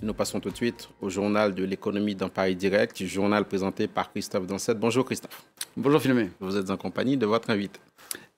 Nous passons tout de suite au journal de l'économie dans Paris Direct, journal présenté par Christophe Dansette. Bonjour Christophe. Bonjour Philomé. Vous êtes en compagnie de votre invité.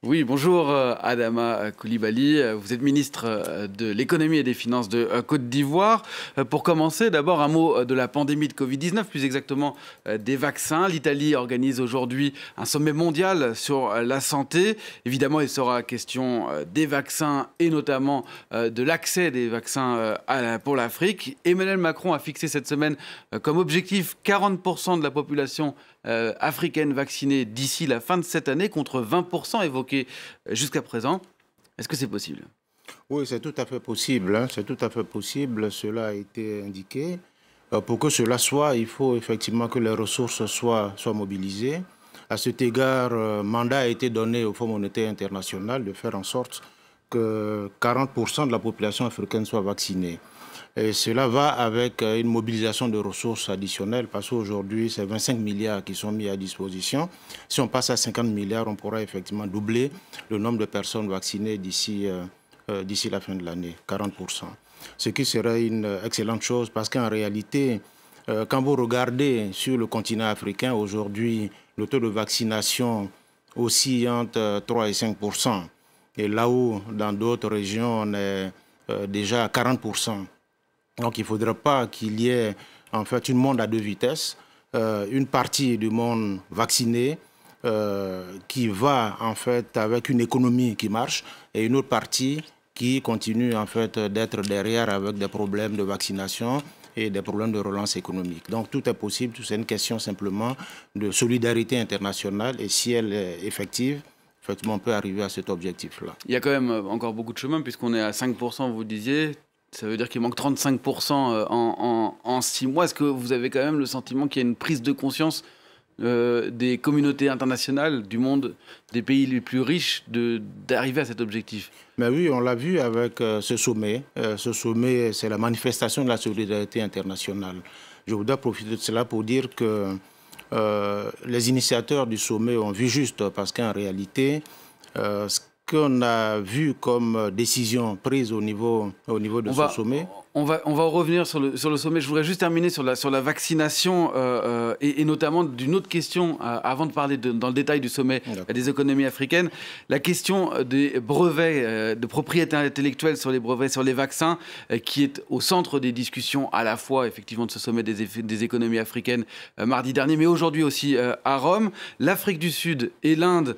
Oui, bonjour Adama Coulibaly, vous êtes ministre de l'économie et des finances de Côte d'Ivoire. Pour commencer, d'abord un mot de la pandémie de Covid-19, plus exactement des vaccins. L'Italie organise aujourd'hui un sommet mondial sur la santé. Évidemment, il sera question des vaccins et notamment de l'accès des vaccins pour l'Afrique. Emmanuel Macron a fixé cette semaine comme objectif 40% de la population africaine vaccinée d'ici la fin de cette année, contre 20% évoqués jusqu'à présent. Est-ce que c'est possible? Oui, c'est tout à fait possible. C'est tout à fait possible. Cela a été indiqué. Pour que cela soit, il faut effectivement que les ressources soient mobilisées. À cet égard, mandat a été donné au Fonds monétaire international de faire en sorte que 40% de la population africaine soit vaccinée. Et cela va avec une mobilisation de ressources additionnelles, parce qu'aujourd'hui, c'est 25 milliards qui sont mis à disposition. Si on passe à 50 milliards, on pourra effectivement doubler le nombre de personnes vaccinées d'ici la fin de l'année, 40%. Ce qui serait une excellente chose, parce qu'en réalité, quand vous regardez sur le continent africain, aujourd'hui, le taux de vaccination oscille entre 3 et 5%. Et là où, dans d'autres régions, on est déjà à 40%. Donc, il ne faudrait pas qu'il y ait en fait un monde à deux vitesses. Une partie du monde vacciné qui va en fait avec une économie qui marche, et une autre partie qui continue en fait d'être derrière avec des problèmes de vaccination et des problèmes de relance économique. Donc, tout est possible. C'est une question simplement de solidarité internationale, et si elle est effective, effectivement, on peut arriver à cet objectif-là. Il y a quand même encore beaucoup de chemin, puisqu'on est à 5%, vous disiez. Ça veut dire qu'il manque 35% en 6 mois. Est-ce que vous avez quand même le sentiment qu'il y a une prise de conscience des communautés internationales, du monde, des pays les plus riches, d'arriver à cet objectif? Mais oui, on l'a vu avec ce sommet. Ce sommet, c'est la manifestation de la solidarité internationale. Je voudrais profiter de cela pour dire que les initiateurs du sommet ont vu juste, parce qu'en réalité, ce qu'on a vu comme décision prise au niveau de ce sommet. On va revenir sur le sommet. Je voudrais juste terminer sur la vaccination et notamment d'une autre question avant de parler dans le détail du sommet des économies africaines. La question des brevets, de propriété intellectuelle sur les brevets, sur les vaccins, qui est au centre des discussions à la fois effectivement de ce sommet des économies africaines mardi dernier, mais aujourd'hui aussi à Rome. L'Afrique du Sud et l'Inde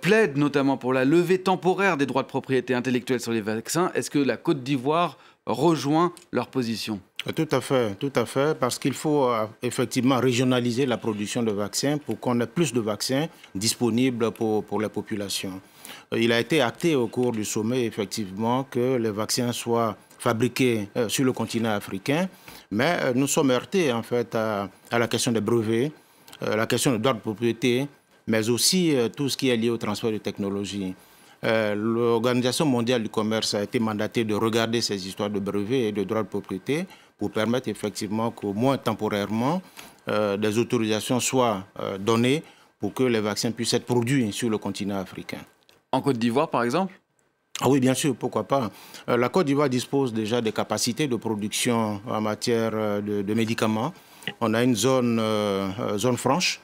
plaident notamment pour la levée temporaire des droits de propriété intellectuelle sur les vaccins. Est-ce que la Côte d'Ivoire rejoint leur position? Tout à fait, parce qu'il faut effectivement régionaliser la production de vaccins pour qu'on ait plus de vaccins disponibles pour la population. Il a été acté au cours du sommet, effectivement, que les vaccins soient fabriqués sur le continent africain, mais nous sommes heurtés, en fait, à la question des brevets, la question des droits de propriété, mais aussi tout ce qui est lié au transfert de technologies. L'Organisation mondiale du commerce a été mandatée de regarder ces histoires de brevets et de droits de propriété pour permettre effectivement qu'au moins temporairement, des autorisations soient données pour que les vaccins puissent être produits sur le continent africain. En Côte d'Ivoire, par exemple? Ah oui, bien sûr, pourquoi pas. La Côte d'Ivoire dispose déjà des capacités de production en matière de médicaments. On a une zone franche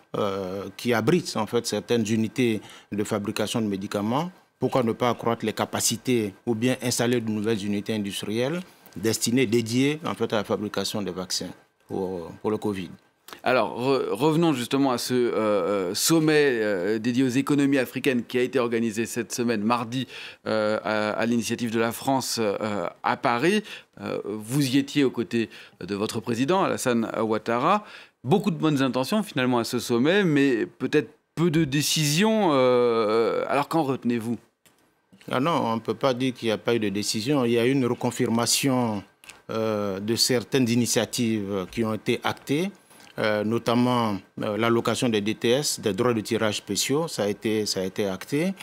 qui abrite en fait certaines unités de fabrication de médicaments. Pourquoi ne pas accroître les capacités ou bien installer de nouvelles unités industrielles dédiées en fait à la fabrication des vaccins pour le Covid? Alors, revenons justement à ce sommet dédié aux économies africaines qui a été organisé cette semaine, mardi, à l'initiative de la France à Paris. Vous y étiez aux côtés de votre président, Alassane Ouattara. Beaucoup de bonnes intentions finalement à ce sommet, mais peut-être peu de décisions. Alors qu'en retenez-vous? Ah non, on ne peut pas dire qu'il n'y a pas eu de décision. Il y a eu une reconfirmation de certaines initiatives qui ont été actées, notamment l'allocation des DTS, des droits de tirage spéciaux, ça a été acté.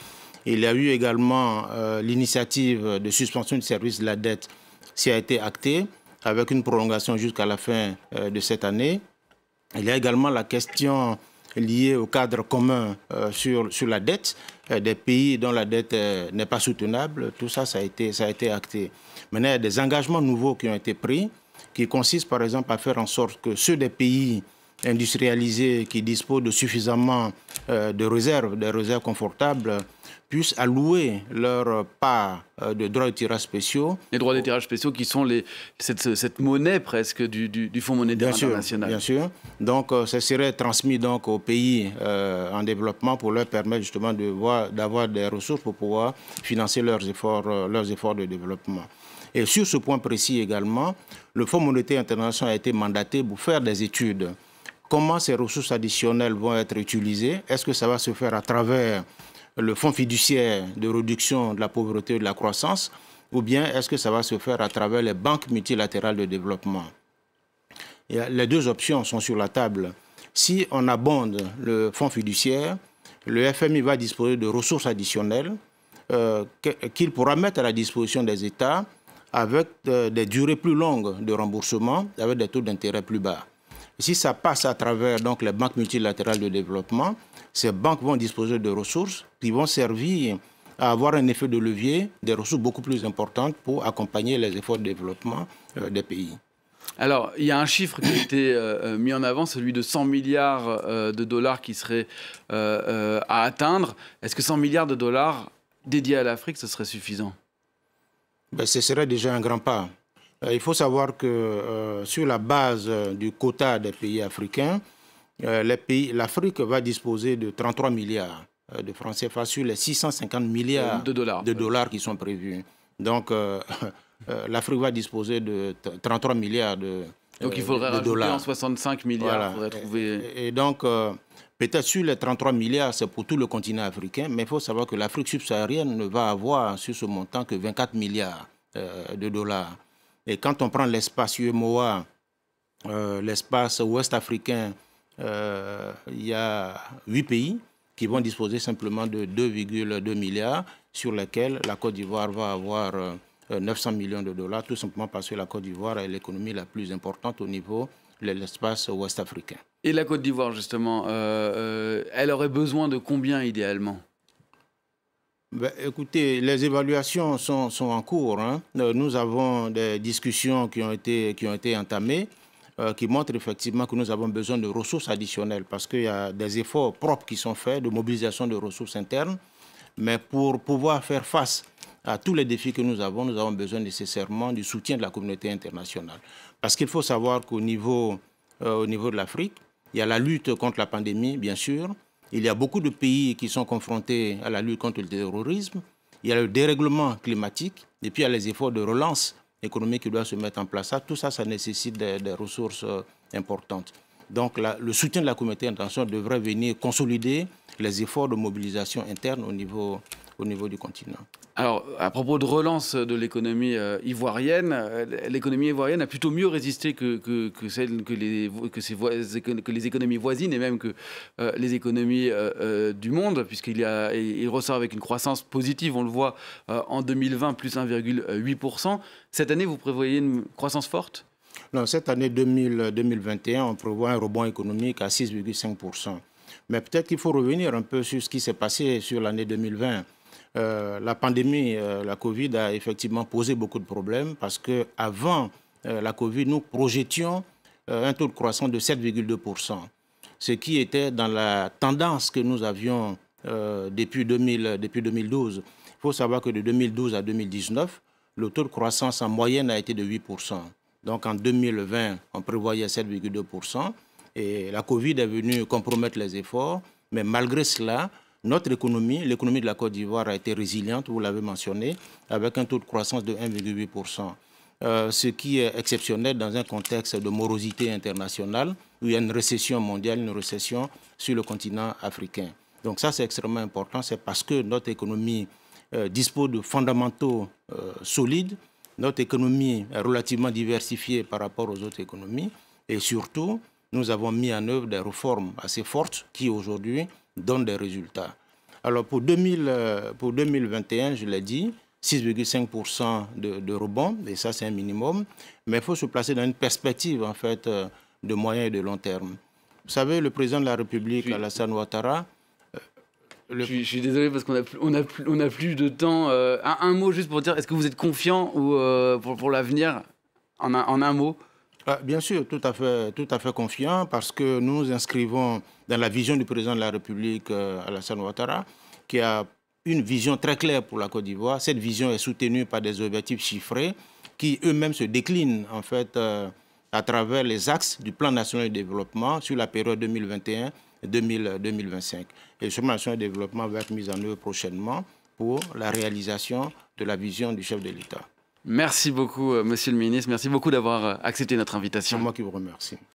Il y a eu également l'initiative de suspension du service de la dette, ça a été acté, avec une prolongation jusqu'à la fin de cette année. Il y a également la question liée au cadre commun sur la dette des pays dont la dette n'est pas soutenable. Tout ça, ça a été acté. Maintenant, il y a des engagements nouveaux qui ont été pris, qui consiste par exemple à faire en sorte que ceux des pays industrialisés qui disposent de suffisamment de réserves, des réserves confortables, puissent allouer leur part de droits de tirage spéciaux. Les droits de tirage spéciaux qui sont cette monnaie presque du Fonds monétaire international. Bien sûr. Donc, ça serait transmis donc, aux pays en développement pour leur permettre justement d'avoir des ressources pour pouvoir financer leurs efforts de développement. Et sur ce point précis également, le Fonds monétaire international a été mandaté pour faire des études. Comment ces ressources additionnelles vont être utilisées? Est-ce que ça va se faire à travers le fonds fiduciaire de réduction de la pauvreté et de la croissance, ou bien est-ce que ça va se faire à travers les banques multilatérales de développement? Et les deux options sont sur la table. Si on abonde le fonds fiduciaire, le FMI va disposer de ressources additionnelles qu'il pourra mettre à la disposition des États avec des durées plus longues de remboursement, avec des taux d'intérêt plus bas. Si ça passe à travers donc, les banques multilatérales de développement, ces banques vont disposer de ressources qui vont servir à avoir un effet de levier, des ressources beaucoup plus importantes pour accompagner les efforts de développement des pays. Alors, il y a un chiffre qui a été mis en avant, celui de 100 milliards de dollars qui serait à atteindre. Est-ce que 100 milliards de dollars dédiés à l'Afrique, ce serait suffisant? Ce serait déjà un grand pas. Il faut savoir que sur la base du quota des pays africains, l'Afrique va disposer de 33 milliards de francs CFA sur les 650 milliards de dollars qui sont prévus. Donc, l'Afrique va disposer de 33 milliards de dollars. Donc, il faudrait rajouter en 65 milliards. Voilà. Et donc, peut-être sur les 33 milliards, c'est pour tout le continent africain, mais il faut savoir que l'Afrique subsaharienne ne va avoir sur ce montant que 24 milliards de dollars. Et quand on prend l'espace UEMOA, l'espace ouest africain, il y a 8 pays qui vont disposer simplement de 2,2 milliards sur lesquels la Côte d'Ivoire va avoir 900 millions de dollars, tout simplement parce que la Côte d'Ivoire est l'économie la plus importante au niveau de l'espace ouest africain. Et la Côte d'Ivoire, justement, elle aurait besoin de combien idéalement? Écoutez, les évaluations sont en cours. Nous avons des discussions qui ont été entamées qui montrent effectivement que nous avons besoin de ressources additionnelles parce qu'il y a des efforts propres qui sont faits de mobilisation de ressources internes. Mais pour pouvoir faire face à tous les défis que nous avons besoin nécessairement du soutien de la communauté internationale. Parce qu'il faut savoir qu'au niveau de l'Afrique, il y a la lutte contre la pandémie, bien sûr. Il y a beaucoup de pays qui sont confrontés à la lutte contre le terrorisme. Il y a le dérèglement climatique. Et puis, il y a les efforts de relance économique qui doivent se mettre en place. Tout ça, ça nécessite des ressources importantes. Donc, le soutien de la communauté internationale devrait venir consolider les efforts de mobilisation interne au niveau du continent. Alors, à propos de relance de l'économie ivoirienne, l'économie ivoirienne a plutôt mieux résisté que les économies voisines et même que les économies du monde, puisqu'il ressort avec une croissance positive, on le voit en 2020, plus 1,8%. Cette année, vous prévoyez une croissance forte ? Non, cette année 2021, on prévoit un rebond économique à 6,5%. Mais peut-être qu'il faut revenir un peu sur ce qui s'est passé sur l'année 2020. La pandémie, la Covid a effectivement posé beaucoup de problèmes parce qu'avant la Covid, nous projetions un taux de croissance de 7,2%, ce qui était dans la tendance que nous avions depuis 2012. Il faut savoir que de 2012 à 2019, le taux de croissance en moyenne a été de 8%. Donc en 2020, on prévoyait 7,2%. Et la Covid est venue compromettre les efforts. Mais malgré cela, notre économie, l'économie de la Côte d'Ivoire a été résiliente, vous l'avez mentionné, avec un taux de croissance de 1,8%. Ce qui est exceptionnel dans un contexte de morosité internationale, où il y a une récession mondiale, une récession sur le continent africain. Donc ça, c'est extrêmement important. C'est parce que notre économie dispose de fondamentaux solides. Notre économie est relativement diversifiée par rapport aux autres économies. Et surtout, nous avons mis en œuvre des réformes assez fortes qui, aujourd'hui, donnent des résultats. Alors, pour 2021, je l'ai dit, 6,5% de rebond, et ça, c'est un minimum. Mais il faut se placer dans une perspective, en fait, de moyen et de long terme. Vous savez, le président de la République, Alassane Ouattara... Je suis désolé parce qu'on a plus de temps. Un mot juste pour dire, est-ce que vous êtes confiant ou, pour l'avenir en un mot? Bien sûr, tout à fait confiant parce que nous nous inscrivons dans la vision du président de la République, Alassane Ouattara, qui a une vision très claire pour la Côte d'Ivoire. Cette vision est soutenue par des objectifs chiffrés qui eux-mêmes se déclinent en fait à travers les axes du plan national de développement sur la période 2021-2025. Et ce plan national de développement va être mis en œuvre prochainement pour la réalisation de la vision du chef de l'État. Merci beaucoup, Monsieur le ministre. Merci beaucoup d'avoir accepté notre invitation. C'est moi qui vous remercie.